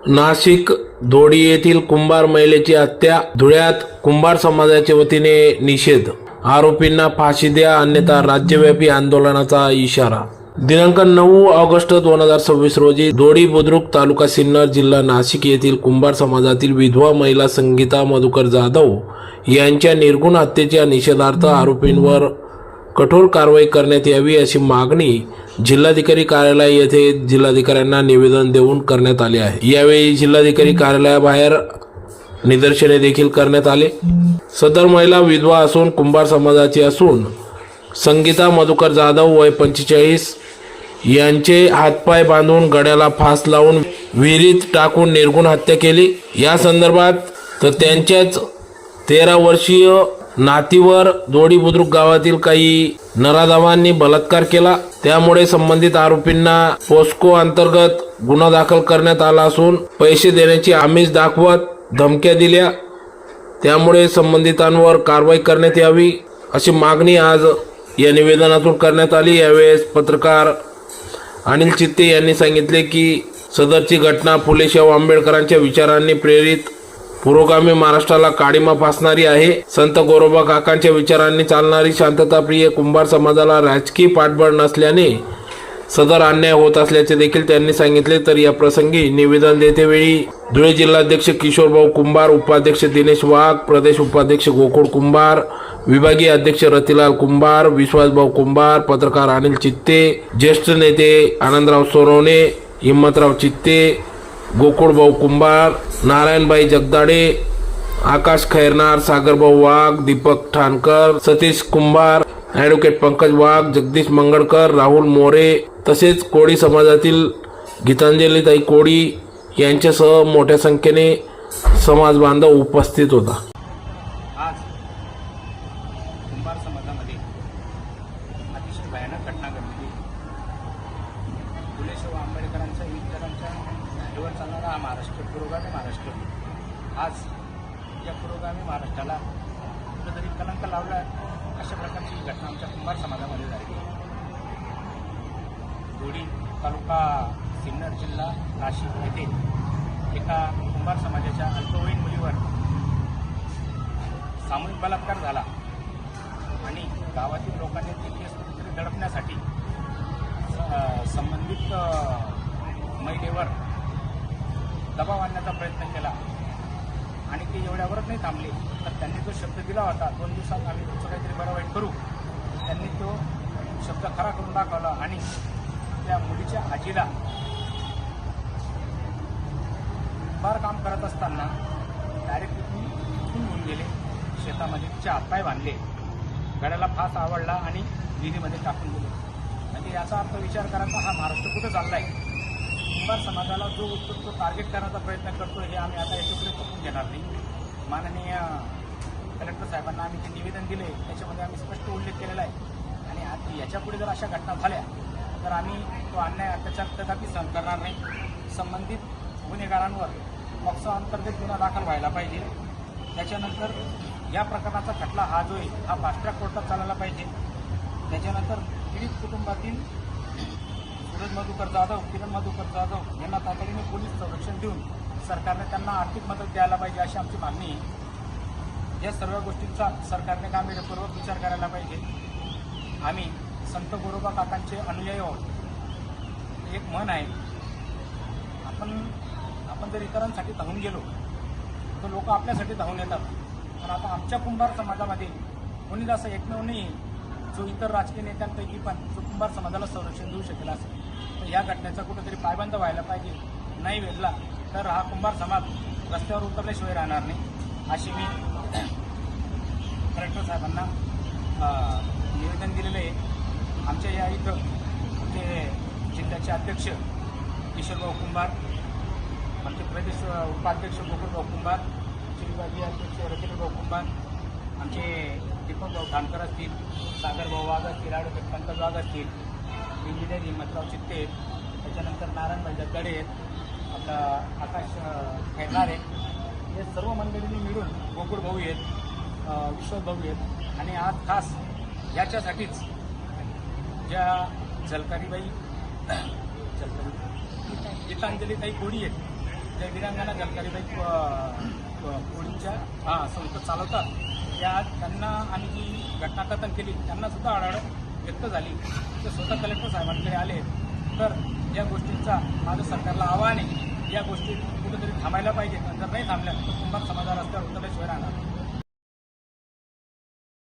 नाशिक दोडी येथील कुंभार महिलेची हत्या, धुळ्यात कुंभार समाजाच्या वतीने निषेध, आरोपींना फाशी द्या अन्यथा राज्यव्यापी आंदोलनाचा इशारा। दिनांक 9 ऑगस्ट 2026 रोजी दोडी बुद्रुक तालुका सिन्नर जिल्हा नाशिक येथील कुंभार समाजातील विधवा महिला संगीता मधुकर जाधव यांच्या निर्गुण हत्येच्या निषेधार्थ आरोपींवर कठोर कारवाई करण्यात यावी अशी मागणी जिल्हाधिकारी कार्यालय येथे जिल्हाधिकाऱ्यांना निवेदन देऊन करण्यात आले आहे। यावेळी जिल्हाधिकारी कार्यालयाबाहेर निदर्शने देखील करण्यात आले। सदर महिला विधवा असून कुंभार समाजाची असून संगीता मधुकर जाधव वय 45 यांचे हातपाय बांधून गळ्याला फास लावून विहिरीत टाकून निर्गुण हत्या केली। या संदर्भात तर त्यांच्याच 13 वर्षीय नातीवर दोडी बुद्रुक गावातील काही नराधमांनी बलात्कार केला। त्यामुळे संबंधित आरोपींना पोस्को अंतर्गत गुन्हा दाखल करण्यात आला असून पैसे देण्याची आमिष दाखवत धमक्या दिल्या। त्यामुळे संबंधितांवर कारवाई करण्यात यावी अशी मागणी आज या निवेदनातून करण्यात आली। यावेळेस पत्रकार अनिल चित्ते यांनी सांगितले की सदरची घटना फुले शाहू आंबेडकरांच्या विचारांनी प्रेरित पुरोगामी महाराष्ट्राला काळीमा फासणारी आहे। संत गोरोबा काकांच्या विचारांनी चालणारी शांतताप्रिय कुंभार समाजाला राजकीय पाठबळ नसल्याने सदर अन्याय होत असल्याचे देखील त्यांनी सांगितले। तर या प्रसंगी निवेदन देतेवेळी धुळे जिल्हाध्यक्ष किशोरभाऊ कुंभार, उपाध्यक्ष दिनेश वाघ, प्रदेश उपाध्यक्ष गोकुळ कुंभार, विभागीय अध्यक्ष रतिलाल कुंभार, विश्वासभाऊ कुंभार, पत्रकार अनिल चित्ते, ज्येष्ठ नेते आनंदराव सोनवणे, हिम्मतराव चित्ते, गोकुळभाऊ कुंभार, नारायणभाई जगदाडे, आकाश खैरनार, सागरभाऊ वाघ, दीपक ठाणकर, सतीश कुंभार, ॲडव्होकेट पंकज वाघ, जगदीश मंगळकर, राहुल मोरे तसेच कोळी समाजातील गीतांजलीताई कोळी यांच्यासह मोठ्या संख्येने समाज बांधव उपस्थित होता। आज कुंभार समाजामध्ये अतिशय भयानक घटना घडली। फुले शाहू आंबेडकरांच्या विचारांच्या वर चालणारा हा महाराष्ट्र, पुरोगामी महाराष्ट्र, आज या पुरोगामी महाराष्ट्राला कुठेतरी कलंक लावला अशा प्रकारची ही घटना आमच्या कुंभार समाजामध्ये झाली। दोडी तालुका सिन्नर जिल्हा नाशिक येथे एका कुंभार समाजाच्या अल्पवयीन मुलीवर सामूहिक बलात्कार झाला आणि गावातील लोकांनी ती केस कुठेतरी दडपण्यासाठी संबंधित महिलेवर दबाव आणण्याचा प्रयत्न केला आणि ते एवढ्यावरच नाही थांबले तर त्यांनी जो शब्द दिला होता 2 दिवसात आम्ही तुमचं काहीतरी बरं वाईट करू, त्यांनी तो शब्द खरा करून दाखवला आणि त्या मुलीच्या आजीला बार काम करत असताना डायरेक्ट तिथून घेऊन गेले, शेतामध्ये तिचे हातपाय बांधले, गळ्याला फास आवडला आणि विहिरीमध्ये टाकून दिले। म्हणजे याचा अर्थ विचार करायचा हा महाराष्ट्र कुठं चालला आहे। कुंभार समाजाला जो तो टार्गेट करण्याचा प्रयत्न करतो हे आम्ही आता याच्यापुढे चुकून घेणार नाही। माननीय कलेक्टर साहेबांना आम्ही जे निवेदन दिले त्याच्यामध्ये आम्ही स्पष्ट उल्लेख केलेला आहे आणि आता याच्यापुढे जर अशा घटना झाल्या तर आम्ही तो अन्याय अत्याचार कदापि सहन करणार नाही। संबंधित गुन्हेगारांवर पॉक्सो अंतर्गत गुन्हा दाखल व्हायला पाहिजे। त्याच्यानंतर या प्रकारचा खटला हा जो आहे हा फास्ट ट्रॅक कोर्टात चालायला पाहिजे। त्याच्यानंतर पीडित कुटुंबातील सूरज मधुकर जाधव, किरण मधुकर जाधव यांना तातडीने पोलीस संरक्षण देऊन सरकारने त्यांना आर्थिक मदत द्यायला पाहिजे अशी आमची मागणी आहे। या सर्व गोष्टींचा सरकारने गांभीर्यपूर्वक विचार करायला पाहिजे। आम्ही संत गोरोबा काकांचे अनुयायी आहोत। एक म्हण आहे, आपण जर इतरांसाठी धावून गेलो तर लोक आपल्यासाठी धावून येतात। पण आता आमच्या कुंभार समाजामध्ये कोणीच असं एकमेव नाही जो इतर राजकीय नेत्यांपैकी पण जो कुंभार समाजाला संरक्षण देऊ शकेल असेल। तर या घटनेचा कुठेतरी पायबंद व्हायला पाहिजे। नाही वेळला तर हा कुंभार समाज रस्त्यावर उतरल्याशिवाय राहणार नाही अशी मी कलेक्टर साहेबांना निवेदन दिलेलं आहे। आमच्या या इथं आमचे जिल्ह्याचे अध्यक्ष किशोरभाऊ कुंभार, आमचे प्रदेश उपाध्यक्ष गोकुळभाऊ कुंभार, आमचे विभागीय अध्यक्ष रतिलाल कुंभार, आमचे दीपकभाऊ ठाणकर असतील, सागरभाऊ वाघ असतील, ॲडव्होकेट पंकज वाघ असतील, इंजिनियर हिम्मतराव चित्ते, त्याच्यानंतर नारायणभाई जगदाडे आहेत, आपला आकाश खैरनार आहे, हे सर्व मंडळींनी मिळून गोकुळभाऊ आहेत, विश्वासभाऊ आहेत आणि आज खास याच्यासाठीच ज्या गीतांजलीताई कोळी आहेत ज्या वीरांगना जलकरीबाई कोळींच्या संस्था चालवतात त्यांना आणि जी घटनाकथन केली त्यांना सुद्धा आढळ व्यक्त झाली. ते स्वतः कलेक्टर साहेबांकडे आले. तर या गोष्टींचा माझं सरकारला आव्हान आहे, या गोष्टी कुठेतरी थांबायला पाहिजे. जर नाही थांबल्या तर कुंभार समाजा रस्त्यावर उतरल्याशिवाय राहणार.